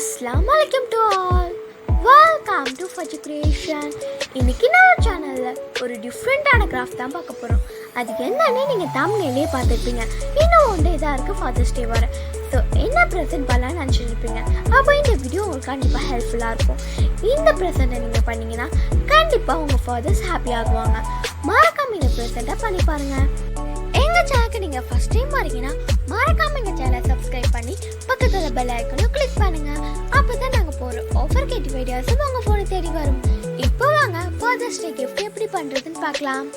Assalam alaikum to all. Welcome to Fajr Creation. இன்னைக்கு நம்ம சேனல்ல ஒரு டிஃப்ரெண்டான கிராஃப்ட் தான் பார்க்க போறோம். அது என்னன்னு நீங்க thumbnail-லே பார்த்திருப்பீங்க. இன்னும் ஒன்று இதா இருக்கு Father's Day வர. ஸோ என்ன ப்ரெசென்ட் பண்ணலாம்னு நினச்சிருப்பீங்க. அப்போ இந்த வீடியோ உங்களுக்கு கண்டிப்பாக ஹெல்ப்ஃபுல்லாக இருக்கும். இந்த ப்ரெசென்ட்டை நீங்கள் பண்ணிங்கன்னா கண்டிப்பாக உங்கள் ஃபாதர்ஸ் ஹாப்பி ஆகுவாங்க. மறக்காம இந்த ப்ரெசென்ட்டை பண்ணி பாருங்கள். எங்கள் சேனலுக்கு நீங்கள் ஃபஸ்ட் டைம் வரீங்கன்னா மறக்காம எங்கள் சேனலை சப்ஸ்கிரைப் பண்ணி பக்கத்தில் பெல் ஐக்கனும் கிளிக் பண்ணுங்கள். அப்போ தான் நாங்கள் போகிற ஆஃபர் கேட்டு வீடியோஸும் உங்கள் ஃபோனை தேடி வரும். இப்போ வாங்க ஃபாதர்ஸ் டே கிஃப்ட் எப்படி பண்ணுறதுன்னு பார்க்கலாம்.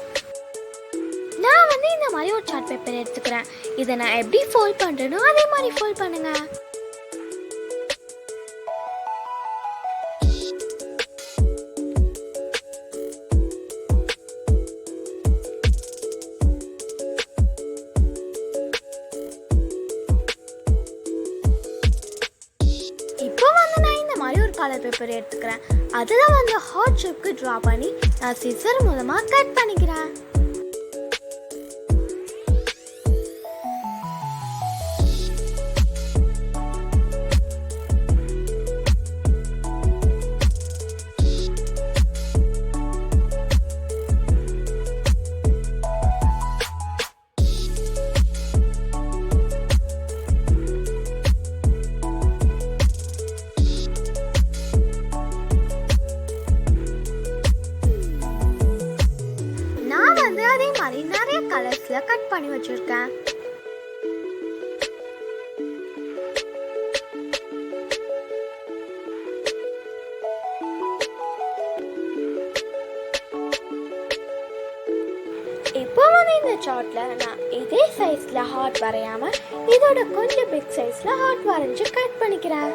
நான் இந்த மாதிரி ஒரு சார்ட் பேப்பர் எடுத்துக்கிறேன். இதை நான் எப்படி ஃபோல்ட் பண்ணுறேனோ அதே மாதிரி ஃபோல்ட் பண்ணுங்க. இப்போ நான் இந்த மாதிரி ஒரு கலர் பேப்பர் எடுத்துக்கிறேன். அதில் ஹார்ட் ஷேப்க்கு ட்ரா பண்ணி நான் சிசர் மூலமாக கட் பண்ணிக்கிறேன். அதே மாதிரி நிறைய கலர்ஸ்ல கட் பண்ணி வச்சிருக்கேன். இப்போ இந்த சார்ட்ல நான் இதே சைஸ்ல ஹார்ட் வரையாம இதோட கொஞ்சம் பிக் சைஸ்ல ஹார்ட் வரைஞ்சு கட் பண்ணிக்கிறேன்.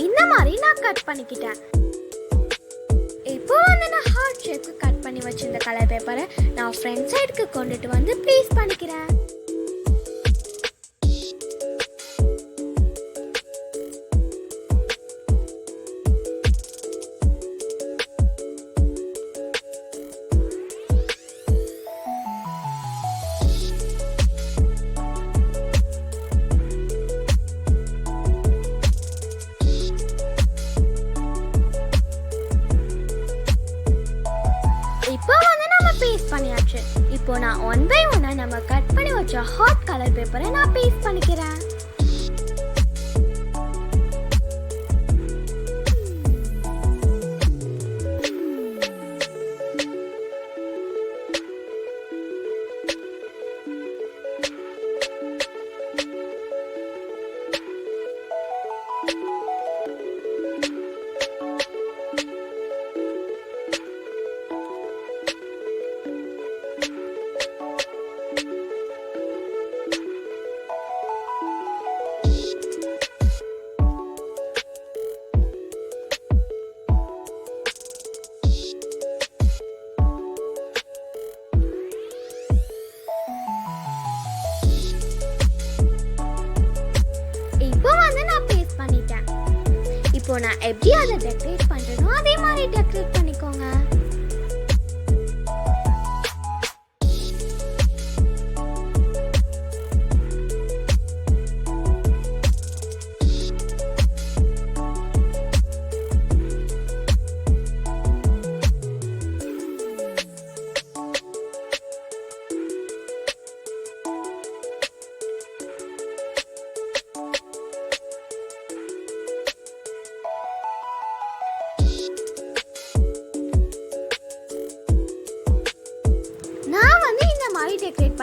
இந்த மாதிரி நான் கட் பண்ணிக்கிட்டேன். இப்போ நான் ஹார்ட் ஷேப்க்கு கட் பண்ணி வச்சிருந்த கலர் பேப்பரை நான் ஃப்ரண்ட் சைடுக்கு கொண்டுட்டு ப்ளேஸ் பண்ணிக்கிறேன். இப்போ நம்ம பேஸ்ட் பண்ணியாச்சு. இப்போ நான் ஒன் பை ஒன்னா நம்ம கட் பண்ணி வச்ச ஹாட் கலர் பேப்பரை நான் பேஸ்ட் பண்ணிக்கிறேன். இப்போ நான் எப்படி அதை டெக்கரேட் பண்றேனோ அதே மாதிரி டெக்கரேட் பண்ணிக்கோங்க.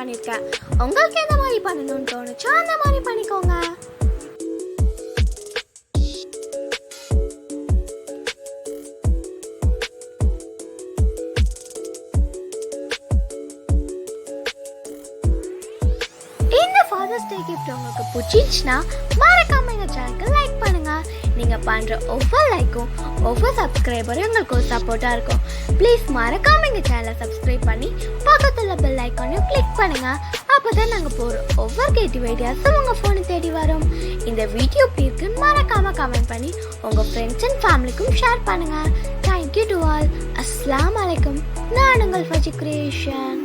பண்ணியிருக்கேன். உங்களுக்கு எந்த மாதிரி பண்ணணும்னு தோணுச்சோ அந்த மாதிரி பண்ணிக்கோங்க. இந்த ஃபாதர்ஸ் டே கிஃப்ட் உங்களுக்கு பிடிச்சிருச்சுன்னா மறக்காம எங்கள் சேனலுக்கு லைக் பண்ணுங்க. நீங்கள் பண்ணுற ஒவ்வொரு லைக்கும் ஒவ்வொரு சப்ஸ்கிரைபரும் எங்களுக்கு ஒரு சப்போர்ட்டாக இருக்கும். ப்ளீஸ் மறக்காம எங்கள் சேனலை சப்ஸ்கிரைப் பண்ணி பக்கத்தில் பெல் ஐக்கானையும் கிளிக் பண்ணுங்க. அப்போ தான் நாங்கள் போகிற ஒவ்வொரு கிரியேட்டிவ் ஐடியாஸும் உங்கள் ஃபோனை தேடி வரும். இந்த வீடியோ எப்படி இருக்குன்னு மறக்காம கமெண்ட் பண்ணி உங்கள் ஃப்ரெண்ட்ஸ் அண்ட் ஃபேமிலிக்கும் ஷேர் பண்ணுங்க. Thank you to all. அஸ்ஸலாமு அலைக்கும். நான் உங்கள் ஃபஜி கிரியேஷன்.